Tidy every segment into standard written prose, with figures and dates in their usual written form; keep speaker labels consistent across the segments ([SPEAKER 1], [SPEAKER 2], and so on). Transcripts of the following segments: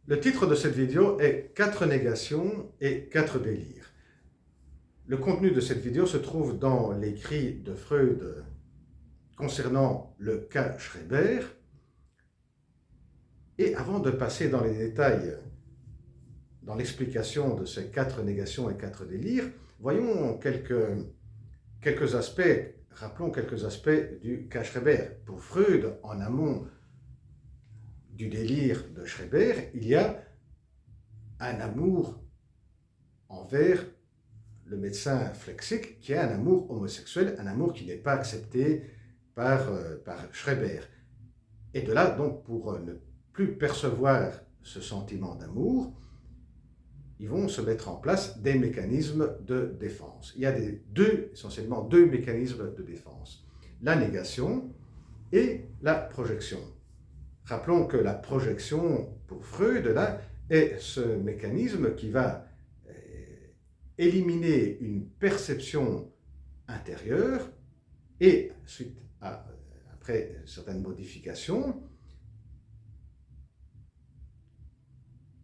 [SPEAKER 1] Le titre de cette vidéo est « 4 négations et 4 délires ». Le contenu de cette vidéo se trouve dans l'écrit de Freud concernant le cas Schreber. Et avant de passer dans les détails, dans l'explication de ces 4 négations et 4 délires, voyons quelques aspects, rappelons quelques aspects du cas Schreber. Pour Freud, en amont du délire de Schreber, il y a un amour envers le médecin Flechsig, qui est un amour homosexuel, un amour qui n'est pas accepté par Schreber. Et de là, donc, pour ne plus percevoir ce sentiment d'amour, ils vont se mettre en place des mécanismes de défense. Il y a essentiellement deux mécanismes de défense, la négation et la projection. Rappelons que la projection, pour Freud, là, est ce mécanisme qui va éliminer une perception intérieure et, après certaines modifications,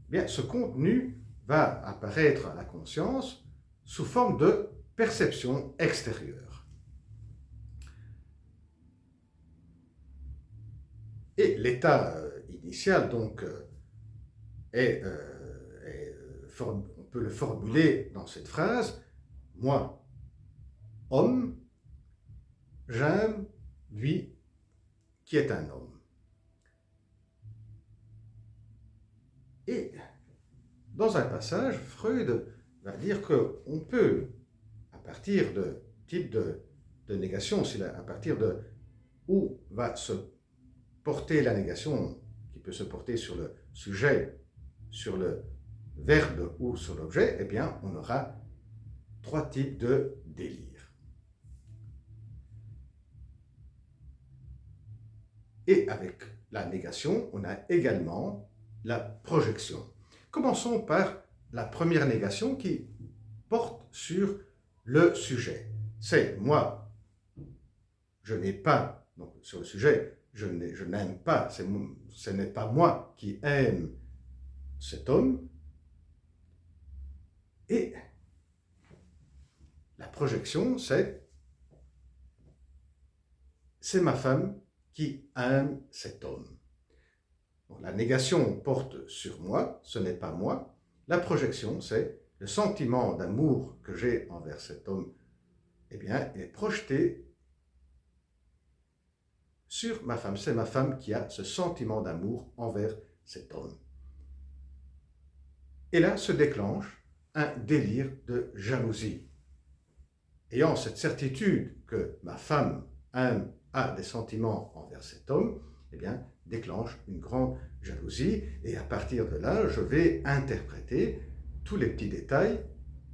[SPEAKER 1] bien, ce contenu va apparaître à la conscience sous forme de perception extérieure. Et l'état initial, donc, on peut le formuler dans cette phrase: moi, homme, j'aime lui qui est un homme. Et dans un passage, Freud va dire qu'on peut, à partir de type de négation, à partir de où va se porter la négation, qui peut se porter sur le sujet, sur le verbe ou sur l'objet, eh bien, on aura 3 types de délire. Et avec la négation, on a également la projection. Commençons par la première négation qui porte sur le sujet. C'est moi, je n'ai pas, donc sur le sujet, je n'aime pas, ce n'est pas moi qui aime cet homme. Et la projection, c'est ma femme qui aime cet homme. Donc, la négation porte sur moi, ce n'est pas moi. La projection, c'est le sentiment d'amour que j'ai envers cet homme, eh bien, est projeté sur ma femme. C'est ma femme qui a ce sentiment d'amour envers cet homme. Et là se déclenche un délire de jalousie. Ayant cette certitude que ma femme a des sentiments envers cet homme, eh bien, déclenche une grande jalousie. Et à partir de là, je vais interpréter tous les petits détails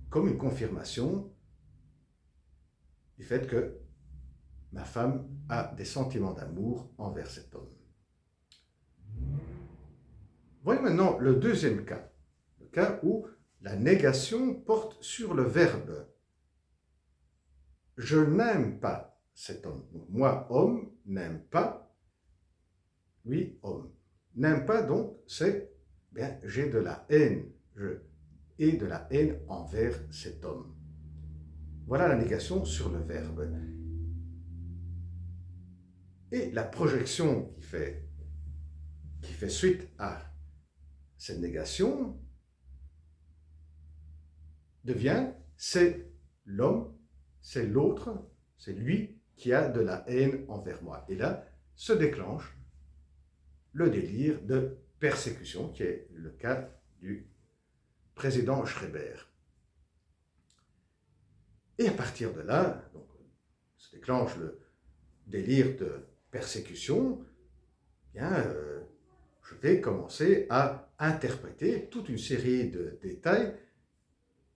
[SPEAKER 1] comme une confirmation du fait que ma femme a des sentiments d'amour envers cet homme. Voyons maintenant le deuxième cas, le cas où la négation porte sur le verbe. Je n'aime pas cet homme. Donc, moi, homme, n'aime pas. Lui, homme. N'aime pas, donc, c'est, bien, j'ai de la haine. Je ai de la haine envers cet homme. Voilà la négation sur le verbe. Et la projection qui fait suite à cette négation devient c'est l'homme, c'est l'autre, c'est lui qui a de la haine envers moi. Et là se déclenche le délire de persécution, qui est le cas du président Schreber. Et à partir de là, donc, se déclenche le délire de persécution, eh bien, je vais commencer à interpréter toute une série de détails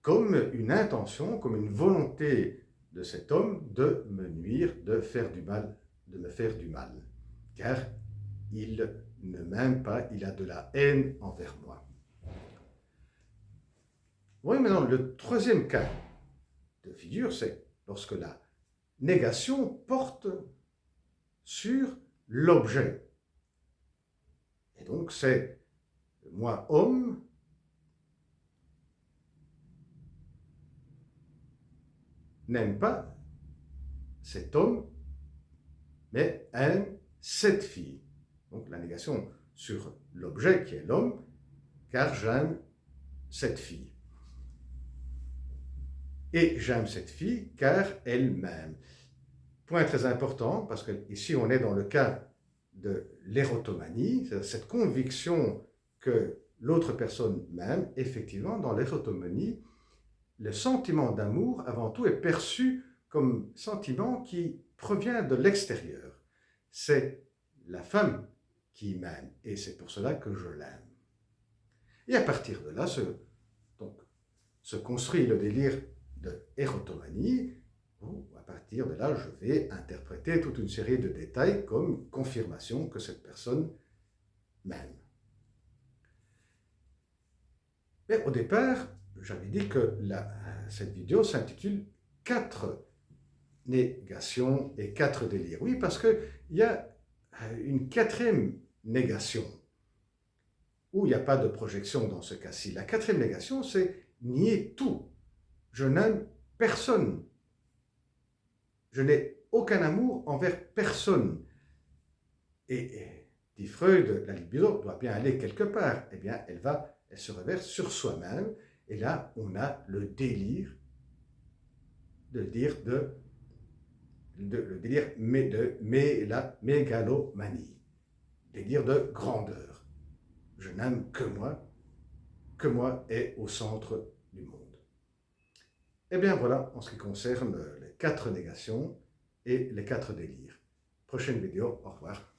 [SPEAKER 1] comme une intention, comme une volonté de cet homme de me nuire, de faire du mal, de me faire du mal. Car il ne m'aime pas, il a de la haine envers moi. Voyons maintenant le troisième cas de figure, c'est lorsque la négation porte sur l'objet. Et donc c'est moi homme n'aime pas cet homme, mais aime cette fille. Donc la négation sur l'objet qui est l'homme, car j'aime cette fille. Et j'aime cette fille car elle m'aime. Point très important, parce que ici on est dans le cas de l'érotomanie, cette conviction que l'autre personne m'aime. Effectivement, dans l'érotomanie, le sentiment d'amour, avant tout, est perçu comme sentiment qui provient de l'extérieur. C'est la femme qui m'aime, et c'est pour cela que je l'aime. Et à partir de là, se construit le délire de érotomanie, où à partir de là, je vais interpréter toute une série de détails comme confirmation que cette personne m'aime. Mais au départ, j'avais dit que cette vidéo s'intitule 4 négations et 4 délires. Oui, parce qu'il y a une 4e négation, où il n'y a pas de projection dans ce cas-ci. La 4e négation, c'est nier tout. Je n'aime personne. Je n'ai aucun amour envers personne. Et dit Freud, la libido doit bien aller quelque part. Eh bien, elle se reverse sur soi-même. Et là, on a le délire, le délire de la mégalomanie, délire de grandeur. Je n'aime que moi est au centre du monde. Eh bien voilà, en ce qui concerne les 4 négations et les 4 délires. Prochaine vidéo, au revoir.